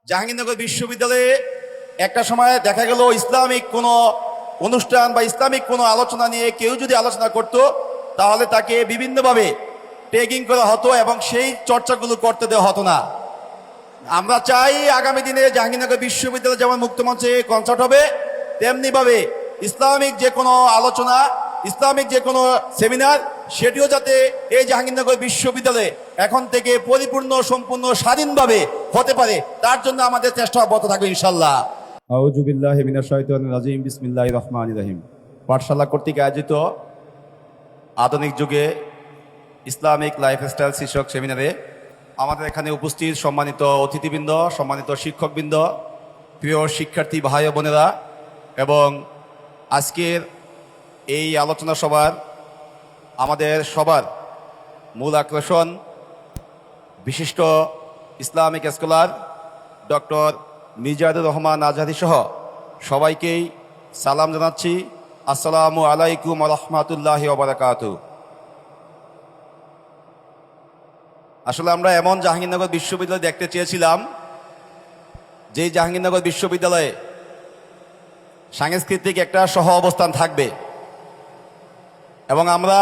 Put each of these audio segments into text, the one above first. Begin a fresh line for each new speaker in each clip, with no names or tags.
জাহাঙ্গীরনগর বিশ্ববিদ্যালয়ে একটা সময় দেখা গেল ইসলামিক কোনো অনুষ্ঠান বা ইসলামিক কোনো আলোচনা নিয়ে কেউ যদি আলোচনা করত তাহলে তাকে বিভিন্নভাবে ট্যাগিং করা হতো এবং সেই চর্চাগুলো করতে দেওয়া হতো না। আমরা চাই আগামী দিনে জাহাঙ্গীরনগর বিশ্ববিদ্যালয়ে যেমন মুক্তমঞ্চে কনসার্ট হবে, তেমনিভাবে ইসলামিক যে কোনো আলোচনা, ইসলামিক যে কোনো সেমিনার, সেটিও যাতে এই জাহাঙ্গীরনগর বিশ্ববিদ্যালয়ে এখন থেকে পরিপূর্ণ সম্পূর্ণ স্বাধীনভাবে হতে পারে, তার জন্য আমাদের চেষ্টা অব্যাহত থাকবে ইনশাল্লাহ। আউযু বিল্লাহি মিনাশ শাইতানির রাজিম, বিসমিল্লাহির রহমানির রহিম। পাঠশালা কর্তৃক আয়োজিত আধুনিক যুগে ইসলামিক লাইফস্টাইল শীর্ষক সেমিনারে আমাদের এখানে উপস্থিত সম্মানিত অতিথিবৃন্দ, সম্মানিত শিক্ষকবৃন্দ, প্রিয় শিক্ষার্থী ভাই ও বোনেরা এবং আজকের এই আলোচনা সভার আমাদের সবার মূল আকর্ষণ বিশিষ্ট Islamic scholar doctor Mizanur Rahman Azhari সহ সবাইকেই সালাম জানাচ্ছি। আসসালামু আলাইকুম ওয়া রাহমাতুল্লাহি ওয়া বারাকাতুহু। আসলে আমরা এমন জাহাঙ্গীরনগর বিশ্ববিদ্যালয় দেখতে চেয়েছিলাম যে জাহাঙ্গীরনগর বিশ্ববিদ্যালয়ে সাংস্কৃতিক একটা সহ অবস্থান থাকবে এবং আমরা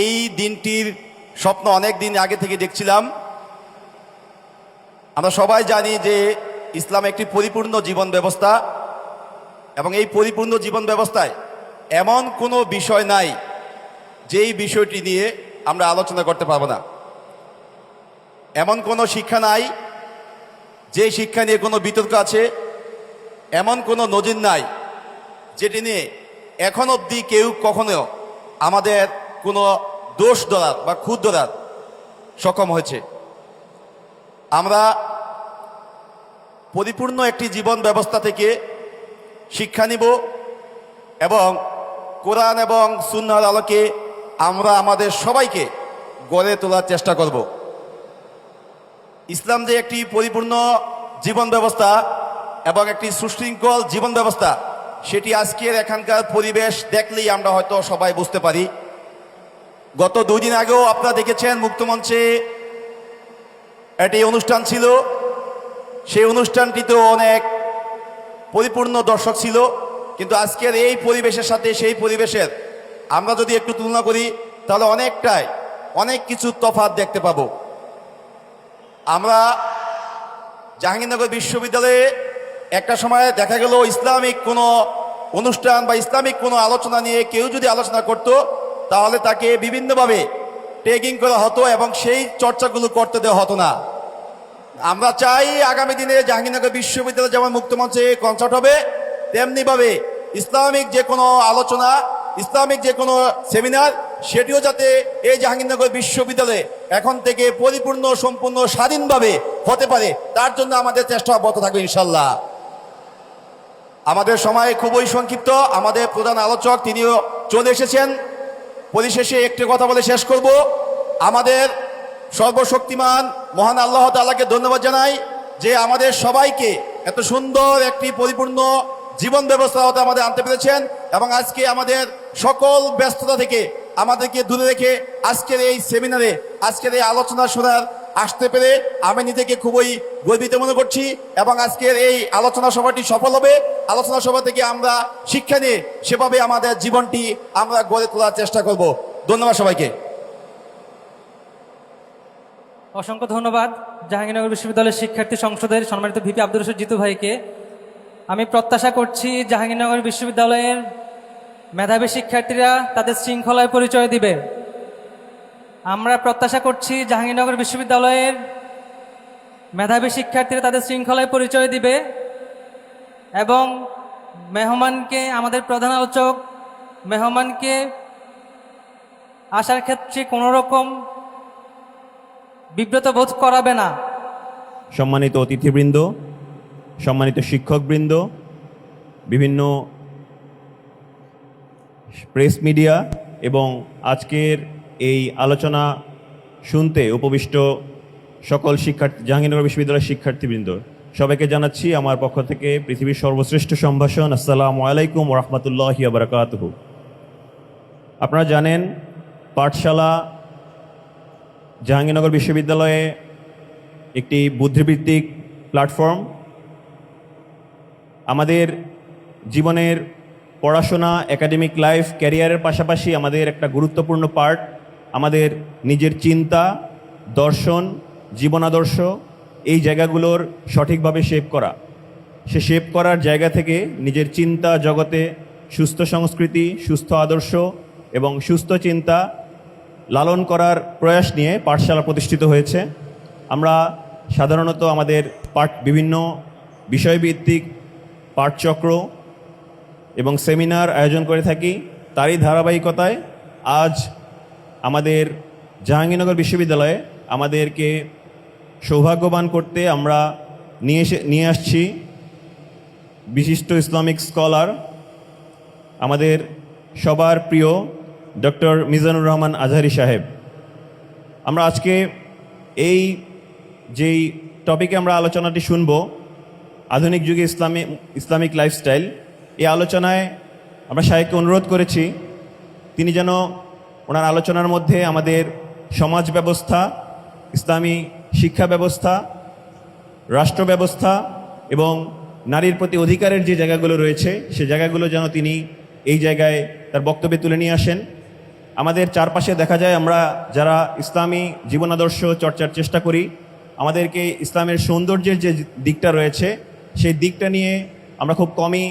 এই দিনটির স্বপ্ন অনেক দিন আগে থেকে দেখছিলাম। আমরা সবাই জানি যে ইসলাম একটি পরিপূর্ণ জীবন ব্যবস্থা এবং এই পরিপূর্ণ জীবন ব্যবস্থায় এমন কোনো বিষয় নাই যেই বিষয়টি নিয়ে আমরা আলোচনা করতে পারবো না। এমন কোনো শিক্ষা নাই যে শিক্ষা নিয়ে কোনো বিতর্ক আছে, এমন কোনো নজির নাই যেটি নিয়ে এখন অবধি কেউ কখনো আমাদের কোনো দোষ ধরার বা খুঁত ধরার সক্ষম হয়েছে। আমরা পরিপূর্ণ একটি জীবন ব্যবস্থা থেকে শিক্ষা নিব এবং কোরআন এবং সুন্নাহর আলোকে আমরা আমাদের সবাইকে গড়ে তোলার চেষ্টা করব। ইসলাম যে একটি পরিপূর্ণ জীবন ব্যবস্থা এবং একটি সুশৃঙ্খল জীবন ব্যবস্থা, সেটি আজকের এখানকার পরিবেশ দেখলেই আমরা হয়তো সবাই বুঝতে পারি। গত 2 দিন আগেও আপনারা দেখেছেন মুক্তমঞ্চে একটি অনুষ্ঠান ছিল, সেই অনুষ্ঠানটিতেও অনেক পরিপূর্ণ দর্শক ছিল, কিন্তু আজকের এই পরিবেশের সাথে সেই পরিবেশের আমরা যদি একটু তুলনা করি তাহলে অনেক কিছু তফাৎ দেখতে পাবো। আমরা জাহাঙ্গীরনগর বিশ্ববিদ্যালয়ে একটা সময় দেখা গেল ইসলামিক কোনো অনুষ্ঠান বা ইসলামিক কোনো আলোচনা নিয়ে কেউ যদি আলোচনা করত তাহলে তাকে বিভিন্নভাবে ট্যাগিং করা হতো এবং সেই চর্চাগুলো করতে দেওয়া হতো না। আমরা চাই আগামী দিনে জাহাঙ্গীরনগর বিশ্ববিদ্যালয়ে যেমন মুক্তমঞ্চে কনসার্ট হবে, তেমনিভাবে ইসলামিক যে কোনো আলোচনা, ইসলামিক যে কোনো সেমিনার, সেটিও যাতে এই জাহাঙ্গীরনগর বিশ্ববিদ্যালয়ে এখন থেকে পরিপূর্ণ সম্পূর্ণ স্বাধীনভাবে হতে পারে, তার জন্য আমাদের চেষ্টা অব্যাহত থাকবে ইনশাল্লাহ। আমাদের সময় খুবই সংক্ষিপ্ত, আমাদের প্রধান আলোচক তিনিও চলে এসেছেন। পরিশেষে একটি কথা বলে শেষ করব। আমাদের সর্বশক্তিমান মহান আল্লাহ তাআলাকে ধন্যবাদ জানাই যে আমাদের সবাইকে এত সুন্দর একটি পরিপূর্ণ জীবন ব্যবস্থা হতে আমাদের আনতে পেরেছেন এবং আজকে আমাদের সকল ব্যস্ততা থেকে আমাদেরকে দূরে রেখে আজকের এই সেমিনারে, আজকের এই আলোচনা শোনার আসতে পেরে আমি নিজেকে খুবই গর্বিত মনে করছি এবং আজকের এই আলোচনা সভাটি সফল হবে। আলোচনা সভা থেকে আমরা শিক্ষা নিয়ে সেভাবে আমাদের জীবনটি আমরা গড়ে তোলার চেষ্টা করব। ধন্যবাদ সবাইকে।
অসংখ্য ধন্যবাদ জাহাঙ্গীরনগর বিশ্ববিদ্যালয়ের শিক্ষার্থী সংসদের সম্মানিত ভিপি আব্দুর রশিদ জিতু ভাইকে। আমি প্রত্যাশা করছি জাহাঙ্গীরনগর বিশ্ববিদ্যালয়ের মেধাবী শিক্ষার্থীরা তাদের শৃঙ্খলায় পরিচয় দিবে। আমরা প্রত্যাশা করছি জাহাঙ্গীরনগর বিশ্ববিদ্যালয়ের মেধাবী শিক্ষার্থীরা তাদের শৃঙ্খলায় পরিচয় দিবে এবং মেহমানকে, আমাদের প্রধান আলোচক মেহমানকে আসার ক্ষেত্রে কোনো রকম বিব্রত বোধ করাবে না।
সম্মানিত অতিথিবৃন্দ, সম্মানিত শিক্ষকবৃন্দ, বিভিন্ন প্রেস মিডিয়া এবং আজকের এই আলোচনা শুনতে উপবিষ্ট সকল জাহাঙ্গীরনগর বিশ্ববিদ্যালয়ের শিক্ষার্থীবৃন্দ, সবাইকে জানাচ্ছি আমার পক্ষ থেকে পৃথিবীর সর্বশ্রেষ্ঠ সম্ভাষণ, আসসালামু আলাইকুম ওয়া রাহমাতুল্লাহি ওয়া বারাকাতুহু। আপনারা জানেন পাঠশালা জাহাঙ্গীরনগর বিশ্ববিদ্যালয়ে একটি বুদ্ধিবৃত্তিক প্ল্যাটফর্ম। আমাদের জীবনের পড়াশোনা, একাডেমিক লাইফ, ক্যারিয়ারের পাশাপাশি আমাদের একটা গুরুত্বপূর্ণ পার্ট আমাদের নিজের চিন্তা, দর্শন, জীবনাদর্শ এই জায়গাগুলোর সঠিকভাবে শেপ করা। সে শেপ করার জায়গা থেকে নিজের চিন্তা জগতে সুস্থ সংস্কৃতি, সুস্থ আদর্শ এবং সুস্থ চিন্তা লালন করার প্রয়াস নিয়ে পাঠশালা প্রতিষ্ঠিত হয়েছে। আমরা সাধারণত আমাদের বিভিন্ন বিষয়ভিত্তিক পাঠচক্র এবং সেমিনার আয়োজন করে থাকি। তারই ধারাবাহিকতায় আজ আমাদের জাহাঙ্গীরনগর বিশ্ববিদ্যালয়ে আমাদেরকে সৌভাগ্যবান করতে আমরা নিয়ে আসছি বিশিষ্ট ইসলামিক স্কলার, আমাদের সবার প্রিয় ডক্টর মিজানুর রহমান আজহারি সাহেব। আমরা আজকে এই যেই টপিকে আমরা আলোচনাটি শুনব, আধুনিক যুগে ইসলামিক লাইফস্টাইল, এই আলোচনায় আমরা সাহেবকে অনুরোধ করেছি তিনি যেন ওনার আলোচনার মধ্যে আমাদের সমাজ ব্যবস্থা, ইসলামী শিক্ষা ব্যবস্থা, রাষ্ট্র ব্যবস্থা এবং নারীর প্রতি অধিকারের যে জায়গাগুলো রয়েছে সে জায়গাগুলো যেন তিনি এই জায়গায় তার বক্তব্যে তুলে নিয়ে আসেন। আমাদের চারপাশে দেখা যায় আমরা যারা ইসলামী জীবনাদর্শ চর্চার চেষ্টা করি, আমাদেরকে ইসলামের সৌন্দর্যের যে দিকটা রয়েছে সেই দিকটা নিয়ে আমরা খুব কমই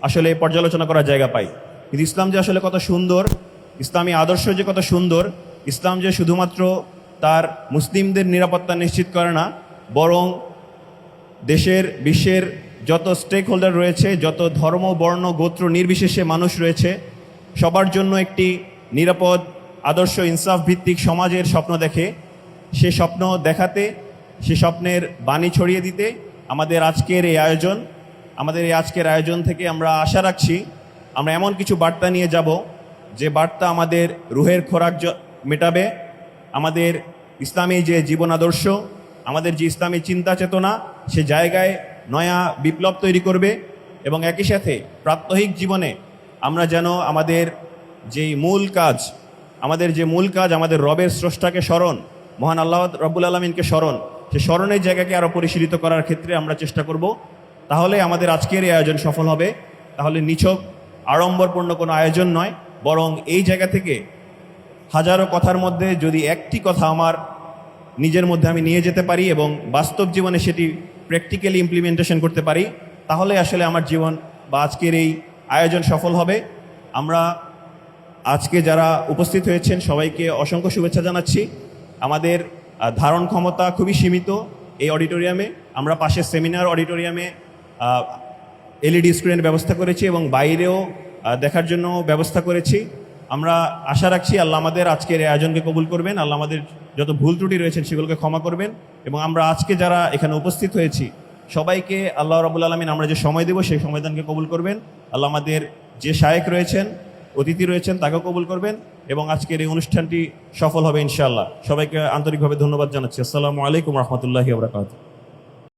আসলে পর্যালোচনা করার জায়গা পাই। কিন্তু ইসলাম যে আসলে কত সুন্দর, ইসলামী আদর্শ যে কত সুন্দর, ইসলাম যে শুধুমাত্র তার মুসলিমদের নিরাপত্তা নিশ্চিত করে না, বরং দেশের বিশ্বের যত স্টেক হোল্ডার রয়েছে, যত ধর্ম, বর্ণ, গোত্র নির্বিশেষে মানুষ রয়েছে, সবার জন্য একটি নিরাপদ, আদর্শ, ইনসাফ ভিত্তিক সমাজের স্বপ্ন দেখে। সে স্বপ্ন দেখাতে, সে স্বপ্নের বাণী ছড়িয়ে দিতে আমাদের আজকের আয়োজন থেকে আমরা আশা রাখছি আমরা এমন কিছু বার্তা নিয়ে যাব যে বার্তা আমাদের রুহের খোরাক মেটাবে, আমাদের ইসলামী যে জীবন আদর্শ, আমাদের যে ইসলামী চিন্তা চেতনা, সে জায়গায় নয়া বিপ্লব তৈরি করবে এবং একই সাথে প্রাত্যহিক জীবনে আমরা যেন আমাদের যে মূল কাজ আমাদের রবের স্রষ্টাকে স্মরণ, মহান আল্লাহ রব্বুল আলমিনকে স্মরণ, সে স্মরণের জায়গাকে আরও পরিশীলিত করার ক্ষেত্রে আমরা চেষ্টা করব। তাহলে আমাদের আজকের এই আয়োজন সফল হবে। তাহলে নিছক আড়ম্বরপূর্ণ কোনো আয়োজন নয়, বরং এই জায়গা থেকে হাজারো কথার মধ্যে যদি একটি কথা আমার নিজের মধ্যে আমি নিয়ে যেতে পারি এবং বাস্তব জীবনে সেটি প্র্যাকটিক্যালি ইমপ্লিমেন্টেশন করতে পারি, তাহলে আসলে আমার জীবন বা আজকের এই আয়োজন সফল হবে। আমরা আজকে যারা উপস্থিত হয়েছেন সবাইকে অসংখ্য শুভেচ্ছা জানাচ্ছি। আমাদের ধারণ ক্ষমতা খুবই সীমিত এই অডিটোরিয়ামে। আমরা পাশের সেমিনার অডিটোরিয়ামে এলইডি স্ক্রিনের ব্যবস্থা করেছি এবং বাইরেও দেখার জন্য ব্যবস্থা করেছি। আমরা আশা রাখছি আল্লাহ আমাদের আজকের এই আয়োজনকে কবুল করবেন, আল্লাহ আমাদের যত ভুল ত্রুটি রয়েছেন সেগুলোকে ক্ষমা করবেন এবং আমরা আজকে যারা এখানে উপস্থিত হয়েছি সবাইকে আল্লাহ রাব্বুল আলামিন আমরা যে সময় দেব সেই সময়দানকে কবুল করবেন। আল্লাহ আমাদের যে শায়েখ রয়েছেন, অতিথি রয়েছেন তাকেও কবুল করবেন এবং আজকের এই অনুষ্ঠানটি সফল হবে ইনশাআল্লাহ। সবাইকে আন্তরিকভাবে ধন্যবাদ জানাচ্ছি। আসসালামু আলাইকুম রহমতুল্লাহি ওয়া বারাকাতুহু।